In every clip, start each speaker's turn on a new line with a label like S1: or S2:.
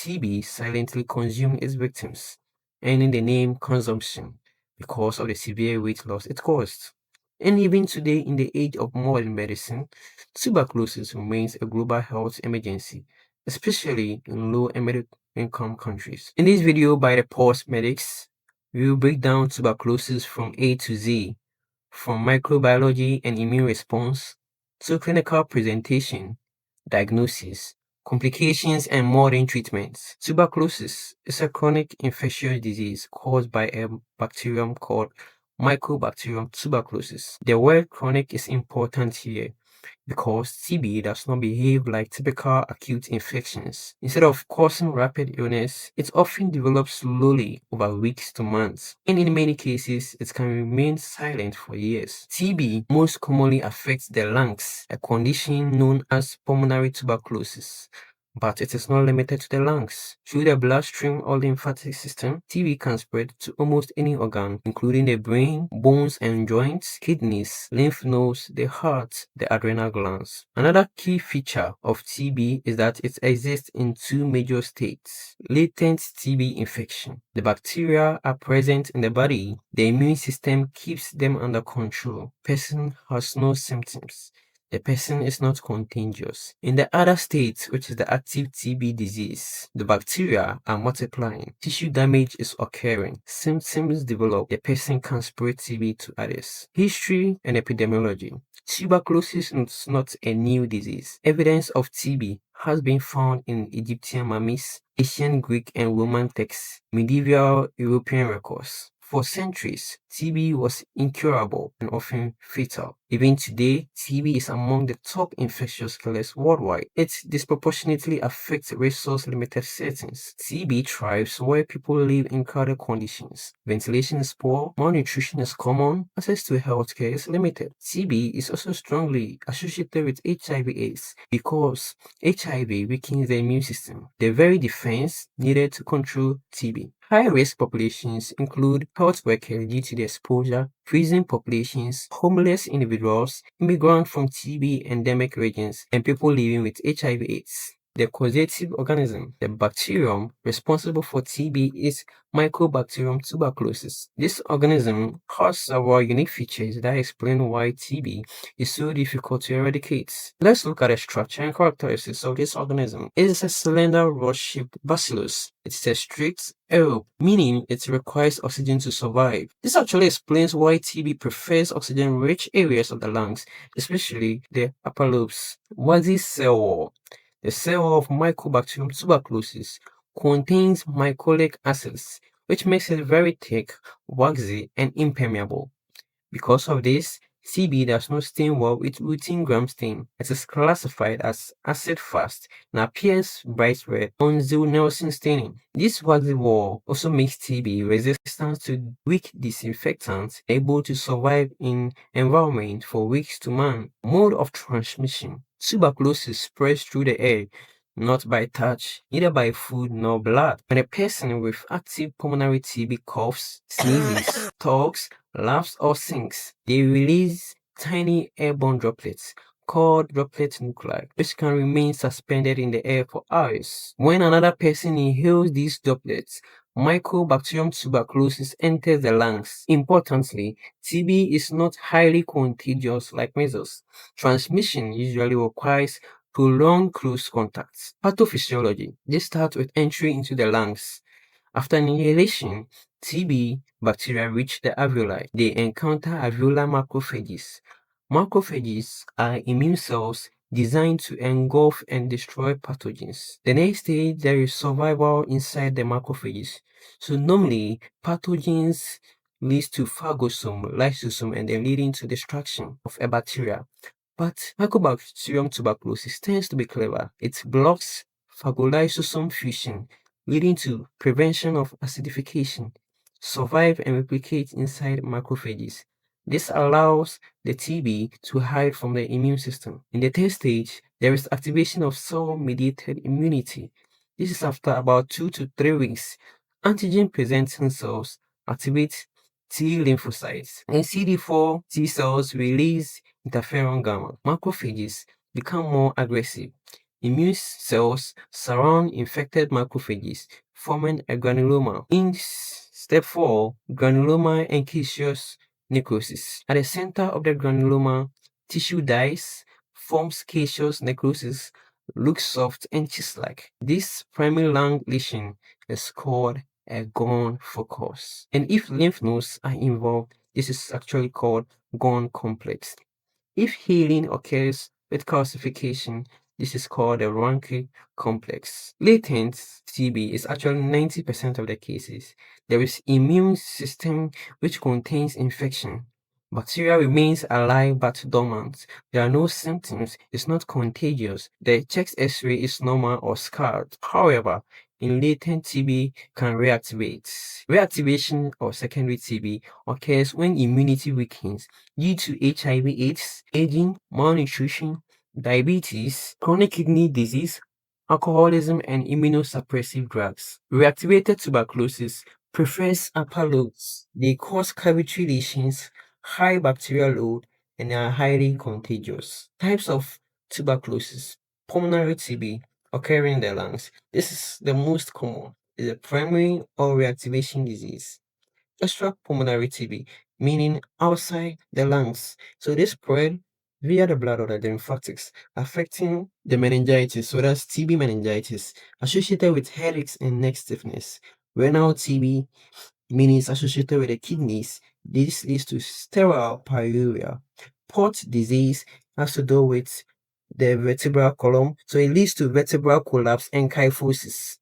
S1: TB silently consumes its victims, earning the name consumption because of the severe weight loss it caused. And even today, in the age of modern medicine, tuberculosis remains a global health emergency, especially in low and middle income countries. In this video by the Pulse Medics, we will break down tuberculosis from A to Z, from microbiology and immune response to clinical presentation, diagnosis, complications, and modern treatments. Tuberculosis is a chronic infectious disease caused by a bacterium called Mycobacterium tuberculosis. The word chronic is important here because TB does not behave like typical acute infections. Instead of causing rapid illness, it often develops slowly over weeks to months, and in many cases, it can remain silent for years. TB most commonly affects the lungs, a condition known as pulmonary tuberculosis. But it is not limited to the lungs. Through the bloodstream or lymphatic system, TB can spread to almost any organ, including the brain, bones and joints, kidneys, lymph nodes, the heart, the adrenal glands. Another key feature of TB is that it exists in two major states. Latent TB infection. The bacteria are present in the body. The immune system keeps them under control. Person has no symptoms. The person is not contagious. In the other state, which is the active TB disease, the bacteria are multiplying, tissue damage is occurring, symptoms develop, the person can spread TB to others. History and epidemiology. Tuberculosis is not a new disease. Evidence of TB has been found in Egyptian mummies, ancient Greek and Roman texts, medieval European records. For centuries, TB was incurable and often fatal. Even today, TB is among the top infectious killers worldwide. It disproportionately affects resource-limited settings. TB thrives where people live in crowded conditions. Ventilation is poor, malnutrition is common, access to healthcare is limited. TB is also strongly associated with HIV/AIDS because HIV weakens the immune system, the very defense needed to control TB. High-risk populations include health workers due to the exposure, prison populations, homeless individuals, immigrants from TB endemic regions, and people living with HIV/AIDS. The causative organism, the bacterium responsible for TB, is Mycobacterium tuberculosis. This organism has several unique features that explain why TB is so difficult to eradicate. Let's look at the structure and characteristics of this organism. It is a cylinder rod-shaped bacillus. It is a strict aerobe, meaning it requires oxygen to survive. This actually explains why TB prefers oxygen-rich areas of the lungs, especially the upper lobes. Waxy cell wall. The cell wall of Mycobacterium tuberculosis contains mycolic acids, which makes it very thick, waxy, and impermeable. Because of this, TB does not stain well with routine gram stain. It is classified as acid-fast and appears bright red on Zell-Nelson staining. This waxy wall also makes TB resistant to weak disinfectants, able to survive in environment for weeks to months. Mode of transmission. Tuberculosis spreads through the air, not by touch, neither by food nor blood. When a person with active pulmonary TB coughs, sneezes, talks, laughs, or sings, they release tiny airborne droplets called droplet nuclei, which can remain suspended in the air for hours. When another person inhales these droplets, Mycobacterium tuberculosis enters the lungs. Importantly, TB is not highly contagious like measles. Transmission usually requires prolonged close contacts. Pathophysiology. This starts with entry into the lungs. After inhalation, TB bacteria reach the alveoli. They encounter alveolar macrophages. Macrophages are immune cells designed to engulf and destroy pathogens. The next stage, there is survival inside the macrophages. So normally, pathogens leads to phagosome, lysosome, and then leading to destruction of a bacteria. But Mycobacterium tuberculosis tends to be clever. It blocks phagolysosome fusion, leading to prevention of acidification, survive and replicate inside macrophages. This allows the TB to hide from the immune system. In the third stage, there is activation of cell-mediated immunity. This is after about 2 to 3 weeks. Antigen-presenting cells activate T lymphocytes, and CD4 T cells release interferon gamma. Macrophages become more aggressive. Immune cells surround infected macrophages, forming a granuloma. In step 4, granuloma and caseous necrosis. At the center of the granuloma, tissue dies, forms caseous necrosis, looks soft and cheese-like. This primary lung lesion is called a gone focus. And if lymph nodes are involved, this is actually called gone complex. If healing occurs with calcification, this is called a Ranke complex. Latent TB is actually 90% of the cases. There is immune system which contains infection. Bacteria remains alive but dormant. There are no symptoms. It's not contagious. The chest X-ray is normal or scarred. However, in latent TB can reactivate. Reactivation or secondary TB occurs when immunity weakens due to HIV/AIDS, aging, malnutrition, diabetes, chronic kidney disease, alcoholism, and immunosuppressive drugs. Reactivated tuberculosis prefers upper lobes. They cause cavity lesions, high bacterial load, and are highly contagious. Types of tuberculosis. Pulmonary TB occurring in the lungs. This is the most common. It's a primary or reactivation disease. Extrapulmonary TB, meaning outside the lungs. So this spread via the blood or the lymphatics, affecting the meningitis. So that's TB meningitis, associated with headaches and neck stiffness. Renal TB, meaning it's associated with the kidneys. This leads to sterile pyorrhea. Port disease has to do with the vertebral column, so it leads to vertebral collapse and kyphosis.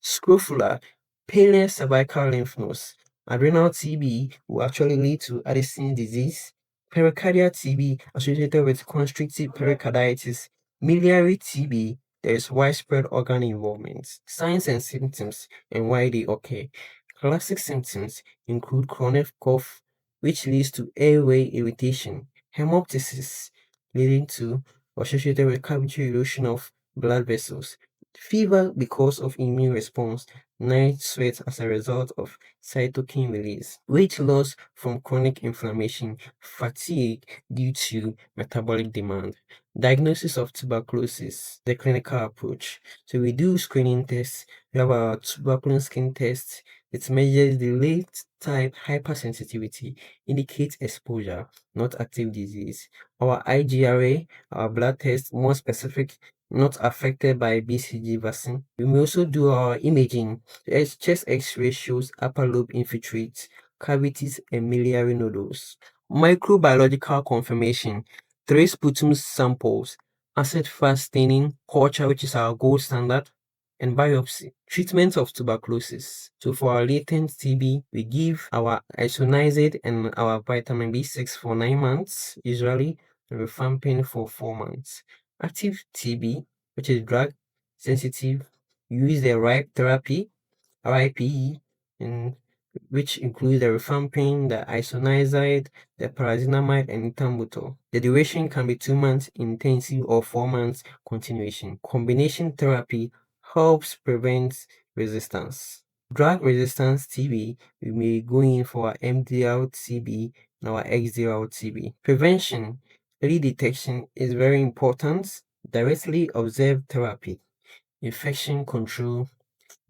S1: Scrofula, paler cervical lymph nodes. Adrenal TB will actually lead to Addison's disease. Pericardial TB associated with constrictive pericarditis. Miliary TB, there is widespread organ involvement. Signs and symptoms and why they occur. Classic symptoms include chronic cough, which leads to airway irritation, hemoptysis, leading to associated with cavity erosion of blood vessels, fever because of immune response, night sweat as a result of cytokine release, weight loss from chronic inflammation, fatigue due to metabolic demand. Diagnosis of tuberculosis, the clinical approach. So we do screening tests. We have our tuberculin skin test. It measures the late type hypersensitivity, indicates exposure, not active disease. Our IGRA, our blood test, more specific, not affected by BCG vaccine. We may also do our imaging. Chest X-ray shows upper lobe infiltrates, cavities, and miliary nodules. Microbiological confirmation. 3 sputum samples, acid-fast staining, culture, which is our gold standard, and biopsy. Treatment of tuberculosis. So for our latent TB, we give our isoniazid and our vitamin B6 for 9 months, usually, and rifampin for 4 months. Active TB, which is drug sensitive, use the RIPE therapy, RIPE, and which includes the rifampin, the isoniazid, the parazinamide, and ethambutol. The duration can be 2 months intensive or 4 months continuation. Combination therapy helps prevent resistance. Drug resistance TB, we may go in for our MDR-TB and our XDR-TB. Prevention, early detection is very important. Directly observed therapy, infection control,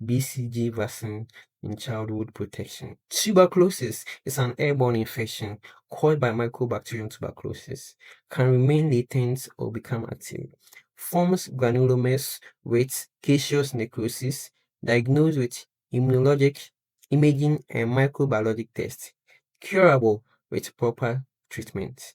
S1: BCG vaccine, and childhood protection. Tuberculosis is an airborne infection caused by Mycobacterium tuberculosis, can remain latent or become active. Forms granulomas with caseous necrosis, diagnosed with immunologic imaging and microbiologic tests. Curable with proper treatment.